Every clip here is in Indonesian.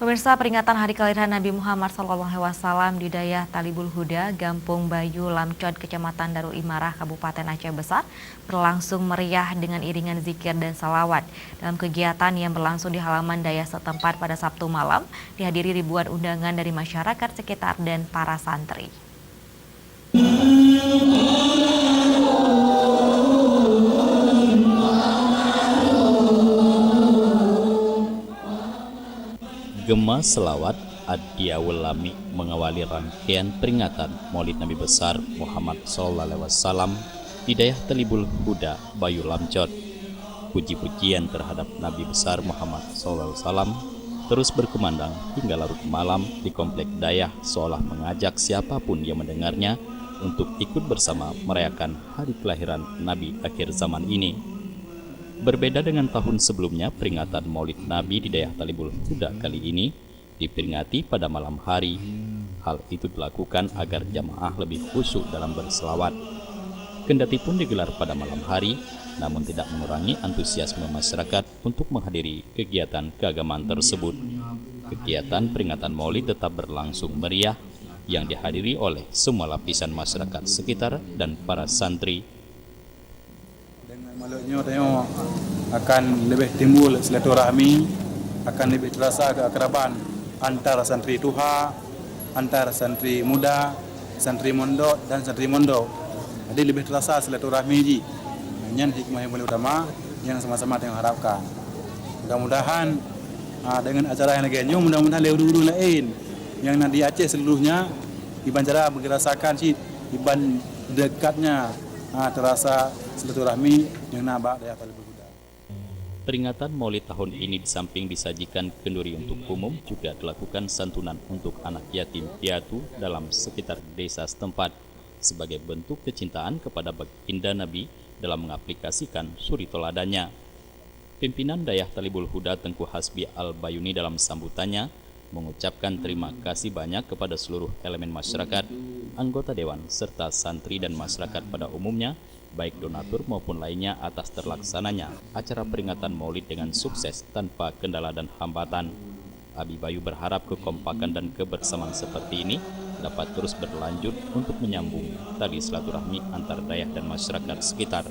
Pemirsa, peringatan hari kelahiran Nabi Muhammad SAW di Dayah Talibul Huda, Gampung Bayu, Lamcod, Kecamatan Darul Imarah, Kabupaten Aceh Besar, berlangsung meriah dengan iringan zikir dan salawat. Dalam kegiatan yang berlangsung di halaman Dayah setempat pada Sabtu malam, dihadiri ribuan undangan dari masyarakat sekitar dan para santri. Gema selawat Ad-Diyawul Lami mengawali rangkaian peringatan Maulid Nabi besar Muhammad SAW di Dayah Talibul Huda, Bayu Lamcod. Puji-pujian terhadap Nabi besar Muhammad SAW terus berkumandang hingga larut malam di komplek Dayah, seolah mengajak siapapun yang mendengarnya untuk ikut bersama merayakan hari kelahiran Nabi akhir zaman ini. Berbeda dengan tahun sebelumnya, peringatan Maulid Nabi di Dayah Talibul Huda kali ini diperingati pada malam hari. Hal itu dilakukan agar jamaah lebih khusyuk dalam berselawat. Kendati pun digelar pada malam hari, namun tidak mengurangi antusiasme masyarakat untuk menghadiri kegiatan keagamaan tersebut. Kegiatan peringatan Maulid tetap berlangsung meriah yang dihadiri oleh semua lapisan masyarakat sekitar dan para santri. Maulidnya tengok akan lebih timbul silaturahmi, akan lebih terasa keakraban antara santri tuha, antara santri muda, santri mondok dan santri mondok. Jadi lebih terasa silaturahmi ji. Ini hikmah yang paling utama yang sama-sama tengok harapkan. Mudah-mudahan dengan acara yang lainnya, mudah-mudahan lewat lain yang nanti Aceh seluruhnya iban cara merasakan sih iban dekatnya terasa silaturahmi yang nabak Dayah Talibul Huda. Peringatan Maulid tahun ini di samping disajikan kenduri untuk umum, juga dilakukan santunan untuk anak yatim piatu dalam sekitar desa setempat sebagai bentuk kecintaan kepada baginda Nabi dalam mengaplikasikan suri teladannya. Pimpinan Dayah Talibul Huda Tengku Hasbi Al-Bayuni dalam sambutannya mengucapkan terima kasih banyak kepada seluruh elemen masyarakat, anggota dewan, serta santri dan masyarakat pada umumnya, baik donatur maupun lainnya atas terlaksananya acara peringatan Maulid dengan sukses tanpa kendala dan hambatan. Abi Bayu berharap kekompakan dan kebersamaan seperti ini dapat terus berlanjut untuk menyambung tali silaturahmi antar Dayah dan masyarakat sekitar.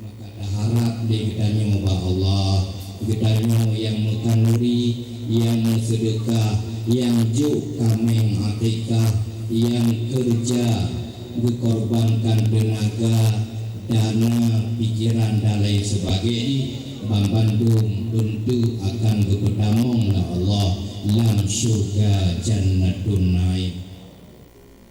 Maka harap ditanya kepada Allah, ditanya yang mutanuri, yang sedekah, yang juk kameng hakikah, yang kerja dikorbankan tenaga, dana, pikiran dan lain sebagainya. Bandung tentu akan berpertamong lah Allah lam syurga jannatun naim.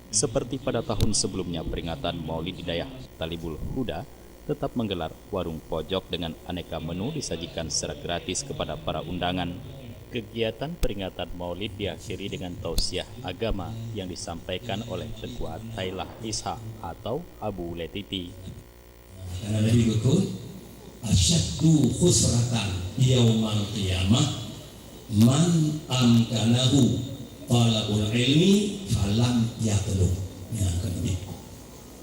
Seperti pada tahun sebelumnya, peringatan Maulid di Dayah Talibul Huda tetap menggelar warung pojok dengan aneka menu disajikan secara gratis kepada para undangan. Kegiatan peringatan Maulid diakhiri dengan tausiah agama yang disampaikan oleh Tengku Attailah Isha atau Abu Letiti. Karena Nabi betul, asyaddu khusratan yaumal qiyamah man amkanahu talabul ilmi falam yatlub. Ya kan Nabi.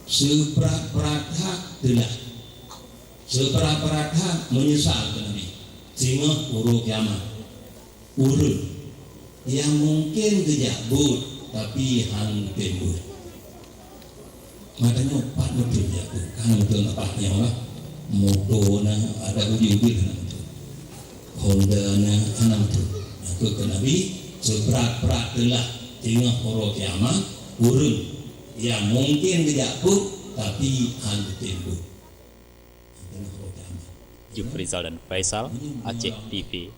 Seberat-berat hak tidak. Seberat-berat hak menyesal ke Nabi. Sehingga urut kiamat. Urut yang mungkin kejabut tapi hang tembut. Makanya pak betul jabut. Kan betul napaknya lah. Moto na ada uji-uji kan betul. Honda na anak betul. Aku ke Nabi seberat-berat telah tinggal horo kiamat urut yang mungkin kejabut tapi hang tembut. Jufrizal dan Faisal, Aceh TV.